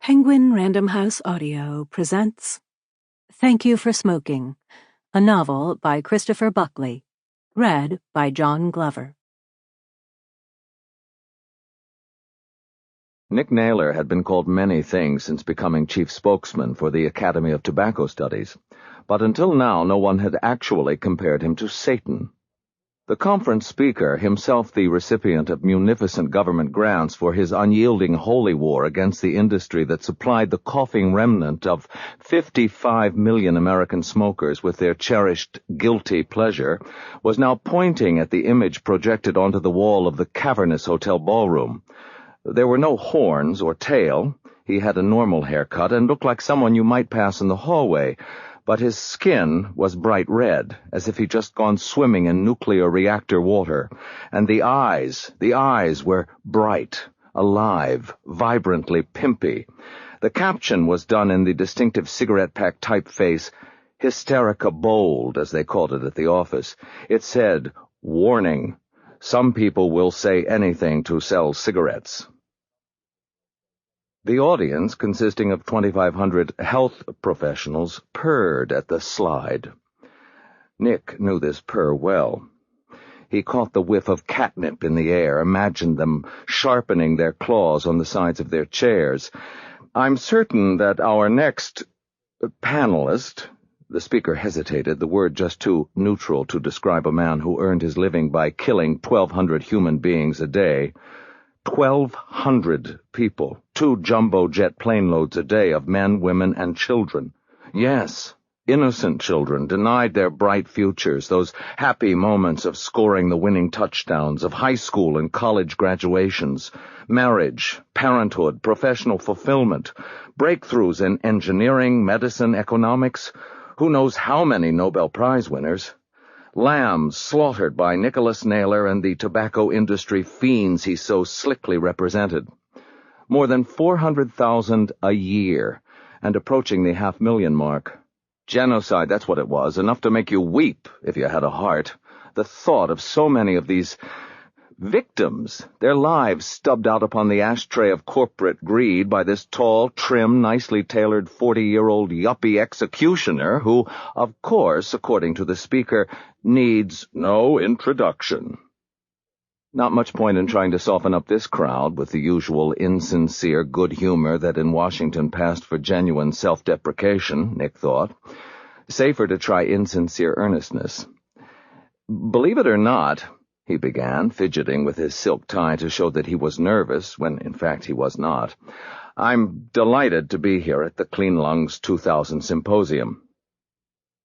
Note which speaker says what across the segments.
Speaker 1: Penguin Random House Audio presents Thank You for Smoking, a novel by Christopher Buckley, read by John Glover.
Speaker 2: Nick Naylor had been called many things since becoming chief spokesman for the Academy of Tobacco Studies, but until now no one had actually compared him to Satan. The conference speaker, himself the recipient of munificent government grants for his unyielding holy war against the industry that supplied the coughing remnant of 55 million American smokers with their cherished guilty pleasure, was now pointing at the image projected onto the wall of the cavernous hotel ballroom. There were no horns or tail. He had a normal haircut and looked like someone you might pass in the hallway, but his skin was bright red, as if he'd just gone swimming in nuclear reactor water, and the eyes were bright, alive, vibrantly pimpy. The caption was done in the distinctive cigarette pack typeface, Hysterica Bold, as they called it at the office. It said, "Warning, some people will say anything to sell cigarettes." The audience, consisting of 2,500 health professionals, purred at the slide. Nick knew this purr well. He caught the whiff of catnip in the air, imagined them sharpening their claws on the sides of their chairs. "I'm certain that our next panelist—" The speaker hesitated, the word just too neutral to describe a man who earned his living by killing 1,200 human beings a day. 1,200 people, 2 jumbo jet plane loads a day of men, women, and children. Yes, innocent children, denied their bright futures, those happy moments of scoring the winning touchdowns, of high school and college graduations, marriage, parenthood, professional fulfillment, breakthroughs in engineering, medicine, economics, who knows how many Nobel Prize winners. Lambs slaughtered by Nicholas Naylor and the tobacco industry fiends he so slickly represented. More than 400,000 a year, and approaching the 500,000 mark. Genocide, that's what it was, enough to make you weep if you had a heart. The thought of so many of these victims, their lives stubbed out upon the ashtray of corporate greed by this tall, trim, nicely tailored 40-year-old yuppie executioner who, of course, according to the speaker, needs no introduction. Not much point in trying to soften up this crowd with the usual insincere good humor that in Washington passed for genuine self-deprecation, Nick thought. Safer to try insincere earnestness. "Believe it or not," he began, fidgeting with his silk tie to show that he was nervous, when in fact he was not, "I'm delighted to be here at the Clean Lungs 2000 Symposium."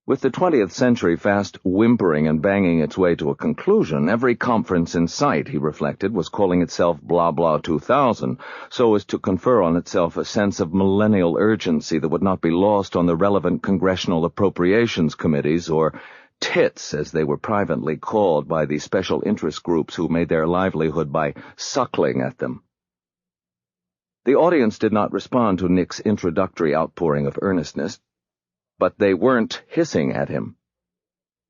Speaker 2: With the 20th century fast whimpering and banging its way to a conclusion, every conference in sight, he reflected, was calling itself Blah Blah 2000, so as to confer on itself a sense of millennial urgency that would not be lost on the relevant congressional appropriations committees, or tits, as they were privately called by the special interest groups who made their livelihood by suckling at them. The audience did not respond to Nick's introductory outpouring of earnestness, but they weren't hissing at him.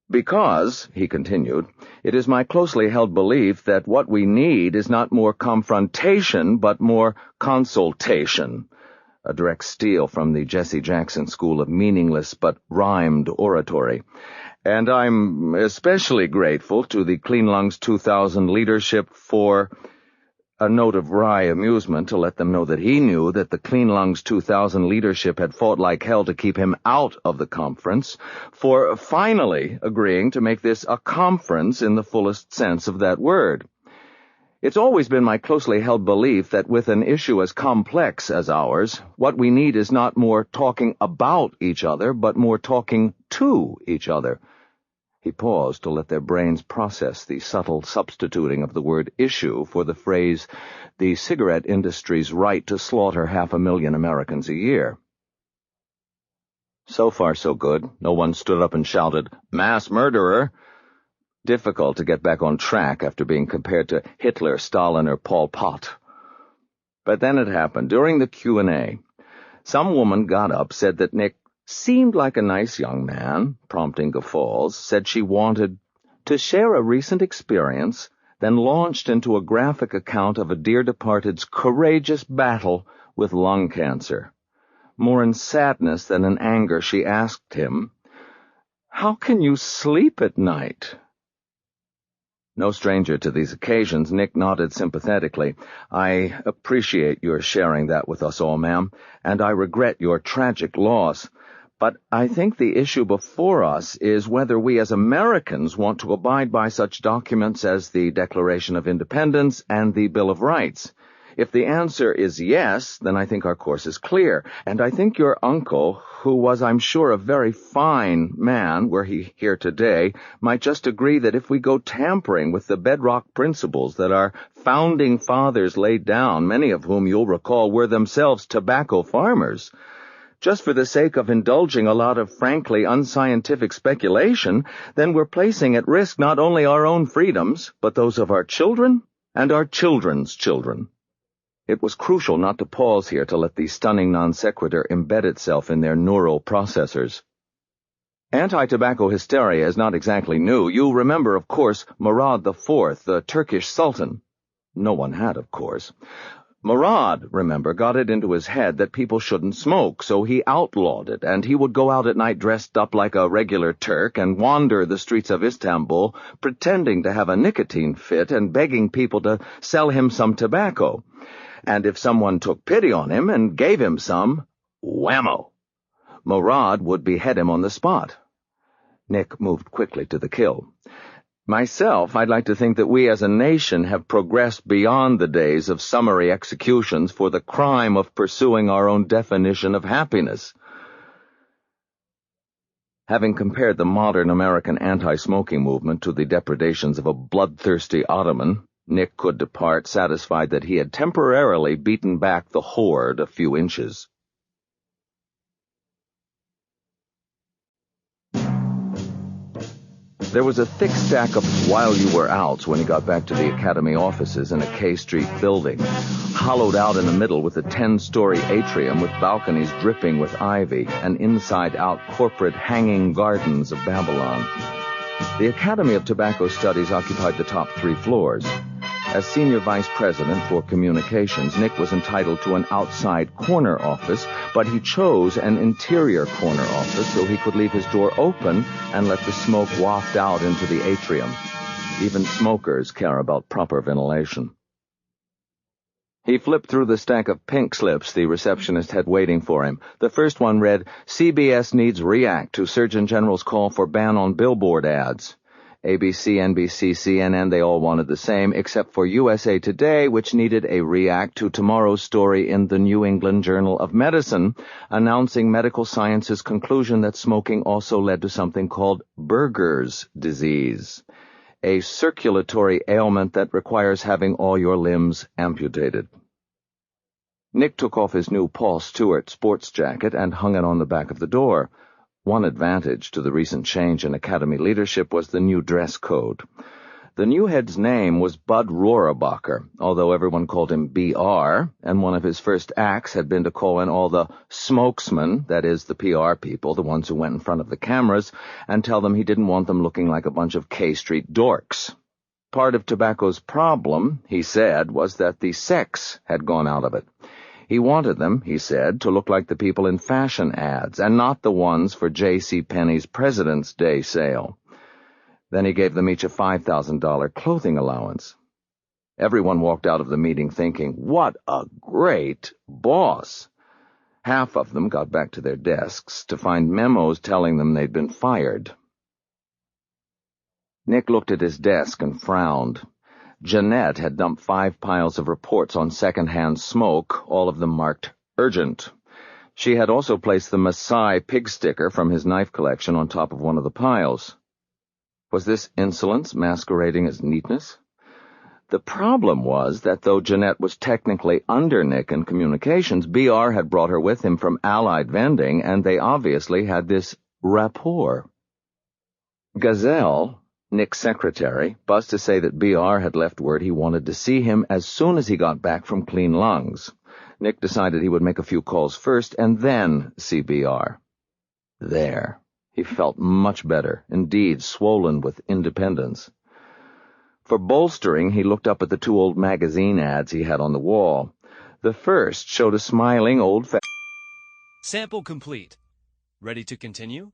Speaker 2: "Because," he continued, "it is my closely held belief that what we need is not more confrontation, but more consultation." A direct steal from the Jesse Jackson school of meaningless but rhymed oratory. "And I'm especially grateful to the Clean Lungs 2000 leadership for—" a note of wry amusement to let them know that he knew that the Clean Lungs 2000 leadership had fought like hell to keep him out of the conference, for finally agreeing to make this a conference in the fullest sense of that word. "It's always been my closely held belief that with an issue as complex as ours, what we need is not more talking about each other, but more talking to each other." He paused to let their brains process the subtle substituting of the word issue for the phrase, the cigarette industry's right to slaughter 500,000 Americans a year. So far so good. No one stood up and shouted, "Mass murderer!" Difficult to get back on track after being compared to Hitler, Stalin, or Pol Pot. But then it happened. During the Q&A, some woman got up, said that Nick seemed like a nice young man, prompting guffaws, said she wanted to share a recent experience, then launched into a graphic account of a dear departed's courageous battle with lung cancer. More in sadness than in anger, she asked him, "How can you sleep at night?" No stranger to these occasions, Nick nodded sympathetically. "I appreciate your sharing that with us all, ma'am, and I regret your tragic loss. But I think the issue before us is whether we as Americans want to abide by such documents as the Declaration of Independence and the Bill of Rights. If the answer is yes, then I think our course is clear, and I think your uncle, who was, I'm sure, a very fine man, were he here today, might just agree that if we go tampering with the bedrock principles that our founding fathers laid down, many of whom you'll recall were themselves tobacco farmers, just for the sake of indulging a lot of frankly unscientific speculation, then we're placing at risk not only our own freedoms, but those of our children and our children's children." It was crucial not to pause here to let the stunning non sequitur embed itself in their neural processors. Anti-tobacco hysteria is not exactly new. You remember, of course, Murad IV, the Turkish Sultan. No one had, of course. Murad, remember, got it into his head that people shouldn't smoke, so he outlawed it, and he would go out at night dressed up like a regular Turk and wander the streets of Istanbul, pretending to have a nicotine fit and begging people to sell him some tobacco. And if someone took pity on him and gave him some, whammo! Murad would behead him on the spot. Nick moved quickly to the kill. Myself, I'd like to think that we as a nation have progressed beyond the days of summary executions for the crime of pursuing our own definition of happiness. Having compared the modern American anti-smoking movement to the depredations of a bloodthirsty Ottoman, Nick could depart satisfied that he had temporarily beaten back the horde a few inches. There was a thick stack of while you were outs when he got back to the Academy offices in a K Street building, hollowed out in the middle with a 10-story atrium with balconies dripping with ivy and inside-out corporate hanging gardens of Babylon. The Academy of Tobacco Studies occupied the top 3 floors. As senior vice president for communications, Nick was entitled to an outside corner office, but he chose an interior corner office so he could leave his door open and let the smoke waft out into the atrium. Even smokers care about proper ventilation. He flipped through the stack of pink slips the receptionist had waiting for him. The first one read, "CBS needs react to Surgeon General's call for ban on billboard ads." ABC, NBC, CNN, they all wanted the same, except for USA Today, which needed a react to tomorrow's story in the New England Journal of Medicine, announcing medical science's conclusion that smoking also led to something called Berger's disease, a circulatory ailment that requires having all your limbs amputated. Nick took off his new Paul Stewart sports jacket and hung it on the back of the door. One advantage to the recent change in Academy leadership was the new dress code. The new head's name was Bud Rohrabacher, although everyone called him BR, and one of his first acts had been to call in all the spokesmen, that is, the PR people, the ones who went in front of the cameras, and tell them he didn't want them looking like a bunch of K Street dorks. Part of tobacco's problem, he said, was that the sex had gone out of it. He wanted them, he said, to look like the people in fashion ads, and not the ones for J.C. Penney's President's Day sale. Then he gave them each a $5,000 clothing allowance. Everyone walked out of the meeting thinking, what a great boss! Half of them got back to their desks to find memos telling them they'd been fired. Nick looked at his desk and frowned. Jeanette had dumped 5 piles of reports on second-hand smoke, all of them marked urgent. She had also placed the Maasai pig sticker from his knife collection on top of one of the piles. Was this insolence masquerading as neatness? The problem was that though Jeanette was technically under Nick in communications, BR had brought her with him from Allied Vending, and they obviously had this rapport. Gazelle, Nick's secretary, buzzed to say that BR had left word he wanted to see him as soon as he got back from Clean Lungs. Nick decided he would make a few calls first and then see BR. There. He felt much better, indeed swollen with independence. For bolstering, he looked up at the 2 old magazine ads he had on the wall. The first showed a smiling old
Speaker 3: Sample complete. Ready to continue?